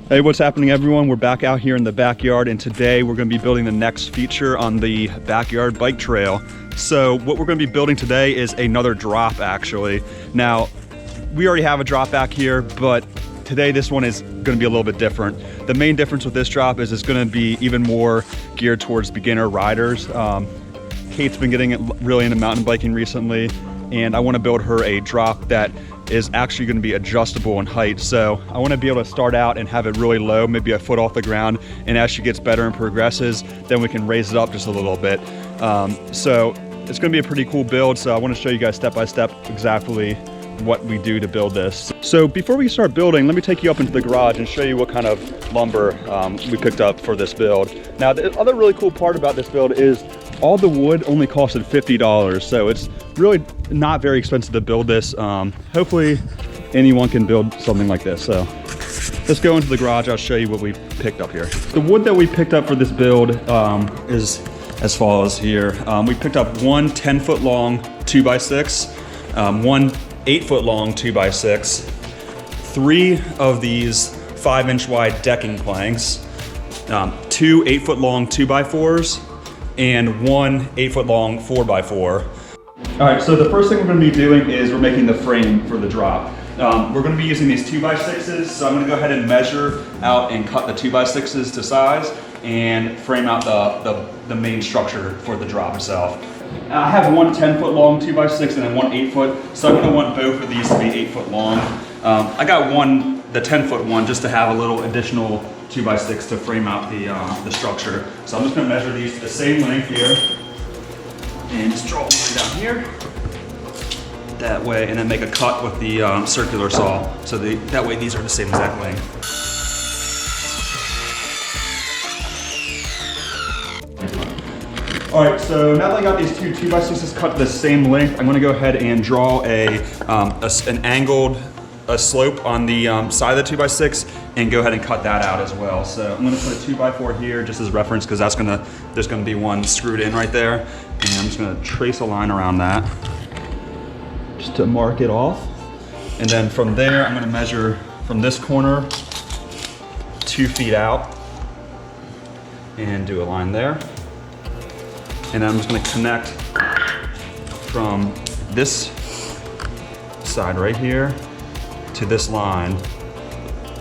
Hey, what's happening everyone? We're back out here in the backyard, and today we're going to be building the next feature on the backyard bike trail. So what we're going to be building today is another drop actually. Now, we already have a drop back here, but today this one is going to be a little bit different. The main difference with this drop is it's going to be even more geared towards beginner riders. Kate's been getting really into mountain biking recently, and I want to build her a drop that is actually going to be adjustable in height. So I want to be able to start out and have it really low, maybe a foot off the ground, and as she gets better and progresses, then we can raise it up just a little bit. So it's going to be a pretty cool build, so I want to show you guys step by step exactly what we do to build this. So before we start building, let me take you up into the garage and show you what kind of lumber we picked up for this build. Now, the other really cool part about this build is all the wood only costed $50, so it's really not very expensive to build this. Hopefully anyone can build something like this. So let's go into the garage. I'll show you what we picked up here. The wood that we picked up for this build is as follows here. We picked up one 10-foot long 2x6, one 8-foot long 2x6, 3 of these 5-inch wide decking planks, 2 8-foot long 2x4s, and one 8-foot long 4x4. All right, so the first thing we're going to be doing is we're making the frame for the drop. We're going to be using these 2x6s, so I'm going to go ahead and measure out and cut the 2x6s to size and frame out the main structure for the drop itself. I have one 10-foot long 2x6 and then one 8-foot, so I'm going to want both of these to be 8-foot long. I got the 10-foot one just to have a little additional 2x6 to frame out the structure. So I'm just going to measure these to the same length here and just draw a line down here that way, and then make a cut with the circular saw, so that way these are the same exact length. All right, so now that I got these two 2x6s cut to the same length, I'm going to go ahead and draw an angled slope on the side of the 2x6 and go ahead and cut that out as well. So I'm going to put a 2x4 here just as reference, because there's going to be one screwed in right there, and I'm just going to trace a line around that just to mark it off. And then from there, I'm going to measure from this corner 2 feet out and do a line there. And then I'm just going to connect from this side right here to this line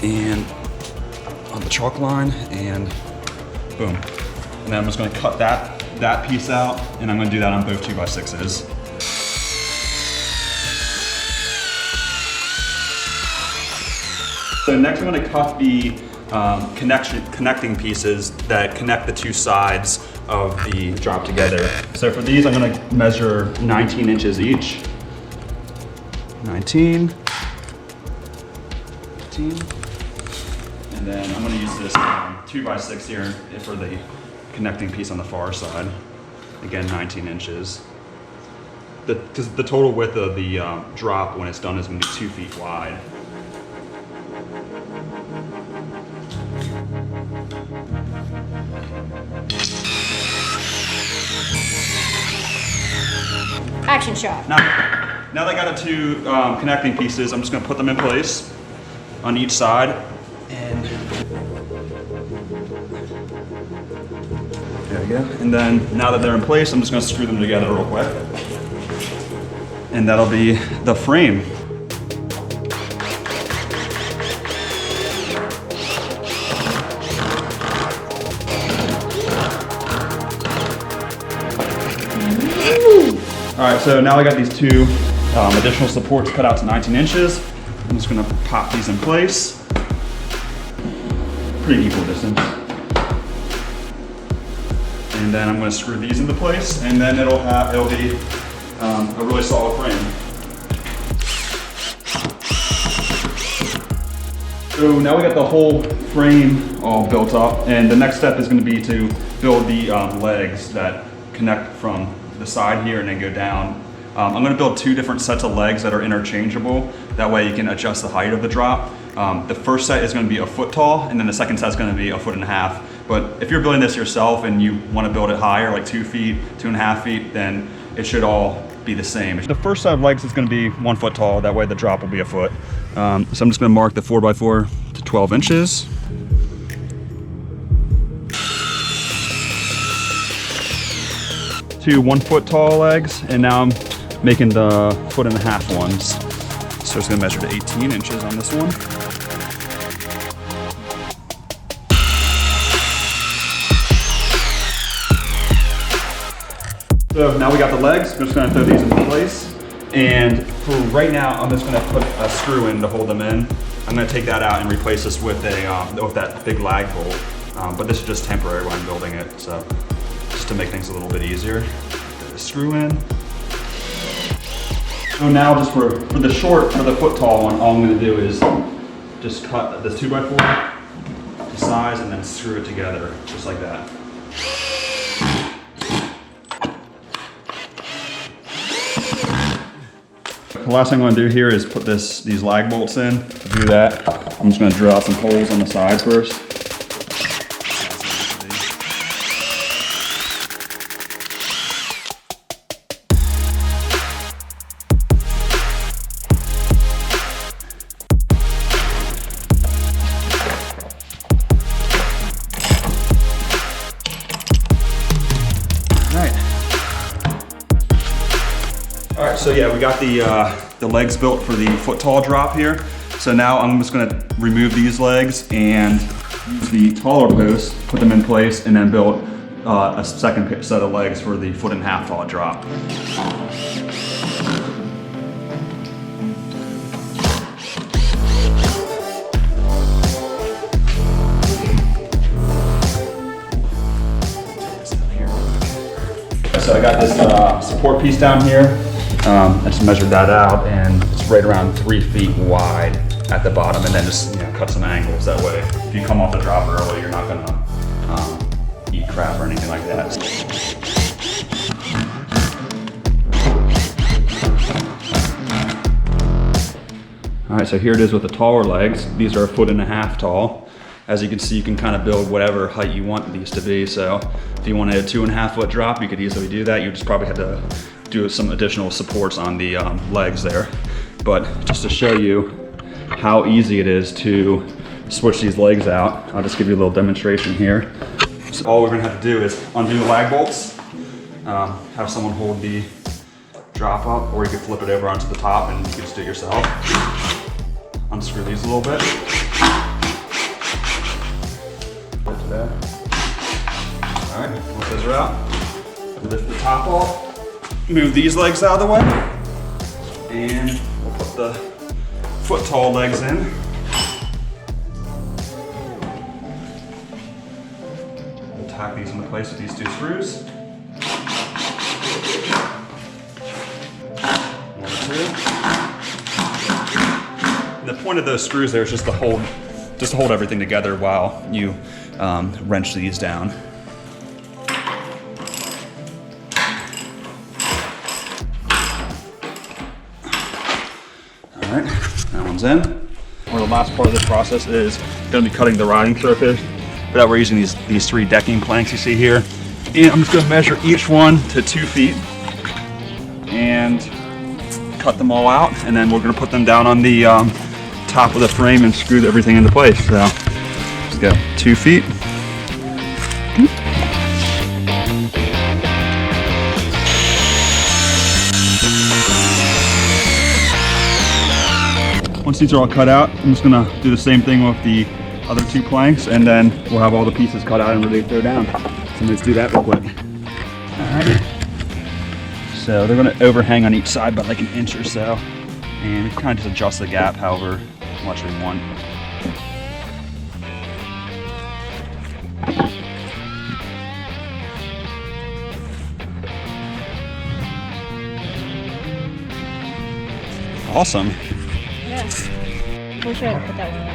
and on the chalk line, and boom. And then I'm just going to cut that piece out, and I'm going to do that on both 2x6s. So next I'm going to cut the connecting pieces that connect the two sides of the drop together. So for these, I'm going to measure 19 inches each. 19. And then I'm going to use this 2x6 here for the connecting piece on the far side. Again, 19 inches. Because the total width of the drop when it's done is going to be 2 feet wide. Action shot. Now that I got the two connecting pieces, I'm just going to put them in place on each side. And there we go. And then now that they're in place, I'm just going to screw them together real quick. And that'll be the frame. All right, so now I got these two additional supports cut out to 19 inches. I'm just gonna pop these in place. Pretty equal distance. And then I'm gonna screw these into place, and then it'll be a really solid frame. So now we got the whole frame all built up, and the next step is gonna be to build the legs that connect from the side here and then go down. I'm going to build 2 different sets of legs that are interchangeable. That way you can adjust the height of the drop. The first set is going to be a foot tall, and then the second set is going to be 1.5 feet. But if you're building this yourself and you want to build it higher, like 2 feet, 2.5 feet, then it should all be the same. The first set of legs is going to be 1 foot tall. That way the drop will be a foot. So I'm just going to mark the 4x4 to 12 inches. 2 1-foot tall legs, and now I'm making the 1.5-foot ones. So it's gonna measure to 18 inches on this one. So now we got the legs. We're just gonna throw these into place. And for right now, I'm just gonna put a screw in to hold them in. I'm gonna take that out and replace this with that big lag bolt. But this is just temporary when I'm building it, so just to make things a little bit easier. Get the screw in. So now just for the foot tall one, all I'm gonna do is just cut this 2x4 to size and then screw it together, just like that. The last thing I'm going to do here is put these lag bolts in. To do that, I'm just going to drill out some holes on the side first. All right, so yeah, we got the legs built for the foot tall drop here. So now I'm just gonna remove these legs and use the taller posts, put them in place, and then build a second set of legs for the 1.5-foot tall drop. So I got this support piece down here. I just measured that out, and it's right around 3 feet wide at the bottom, and then just cut some angles. That way, if you come off the drop early, you're not gonna eat crap or anything like that. All right, so here it is with the taller legs. These are 1.5 feet tall. As you can see, you can kind of build whatever height you want these to be. So if you wanted a 2.5-foot drop, you could easily do that. You just probably had to do some additional supports on the legs there. But just to show you how easy it is to switch these legs out, I'll just give you a little demonstration here. So all we're gonna have to do is undo the lag bolts, have someone hold the drop up, or you could flip it over onto the top and you can just do it yourself. Unscrew these a little bit. All right, once those are out, lift the top off. Move these legs out of the way, and we'll put the foot tall legs in. We'll tack these into place with these 2 screws. 1, 2. And the point of those screws there is just to hold everything together while you wrench these down. Alright, that one's in. Or the last part of this process is going to be cutting the riding surface. For that, we're using these 3 decking planks you see here. And I'm just going to measure each one to 2 feet and cut them all out. And then we're going to put them down on the top of the frame and screw everything into place. So let's go 2 feet. Once these are all cut out, I'm just gonna do the same thing with the other 2 planks, and then we'll have all the pieces cut out and ready to throw down. So let's do that real quick. All right. So they're gonna overhang on each side by like an inch or so, and we kind of just adjust the gap however much we want. Awesome. Yes. We'll try to put that one in.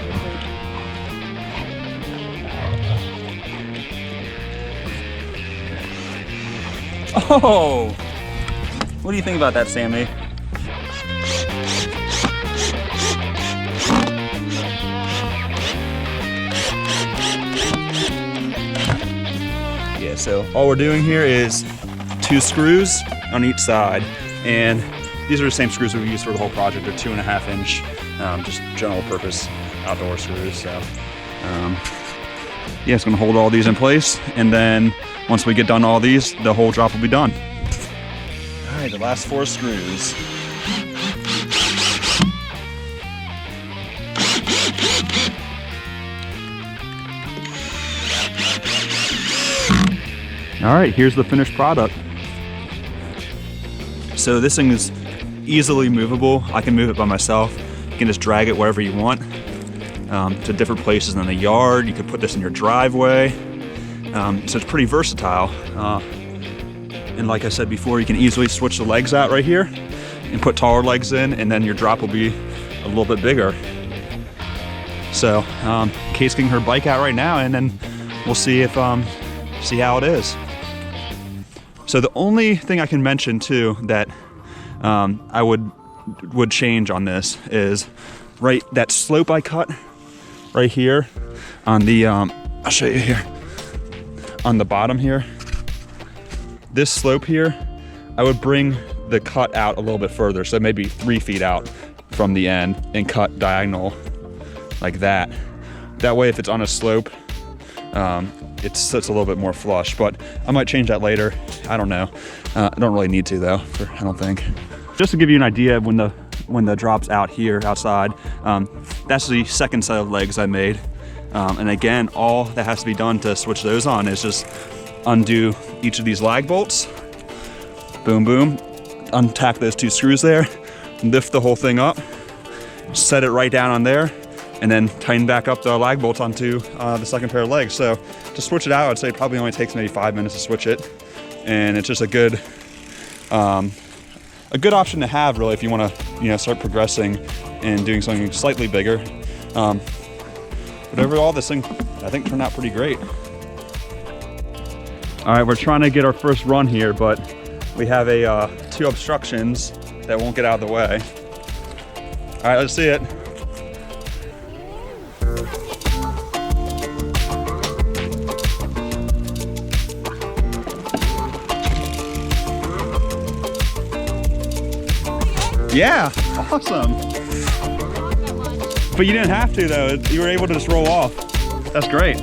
Oh! What do you think about that, Sammy? Yeah, so all we're doing here is 2 screws on each side, and these are the same screws we use for the whole project. They're 2.5 inch, just general purpose outdoor screws. So yeah, it's gonna hold all these in place, and then once we get done all these, the whole drop will be done. right, the last 4 screws. All right, here's the finished product. So this thing is easily movable. I can move it by myself. You can just drag it wherever you want, to different places in the yard. You could put this in your driveway. So it's pretty versatile. And like I said before, you can easily switch the legs out right here and put taller legs in, and then your drop will be a little bit bigger. So Kate's getting her bike out right now, and then we'll see if see how it is. So the only thing I can mention too that I would change on this is right that slope I cut right here on the I'll show you here on the bottom here. This slope here, I would bring the cut out a little bit further, so maybe 3 feet out from the end and cut diagonal like that. That way, if it's on a slope, it sits a little bit more flush, but I might change that later. I don't know. I don't really need to though, I don't think. Just to give you an idea of when the drop's out here outside, that's the second set of legs I made. And again, all that has to be done to switch those on is just undo each of these lag bolts. Boom, boom. Untack those 2 screws there, lift the whole thing up, set it right down on there, and then tighten back up the lag bolts onto the second pair of legs. So to switch it out, I'd say it probably only takes maybe 5 minutes to switch it. And it's just a good option to have really if you want to start progressing and doing something slightly bigger. But overall, this thing I think turned out pretty great. All right, we're trying to get our first run here, but we have 2 obstructions that won't get out of the way. All right, let's see it. Yeah, awesome. But you didn't have to though. You were able to just roll off. That's great.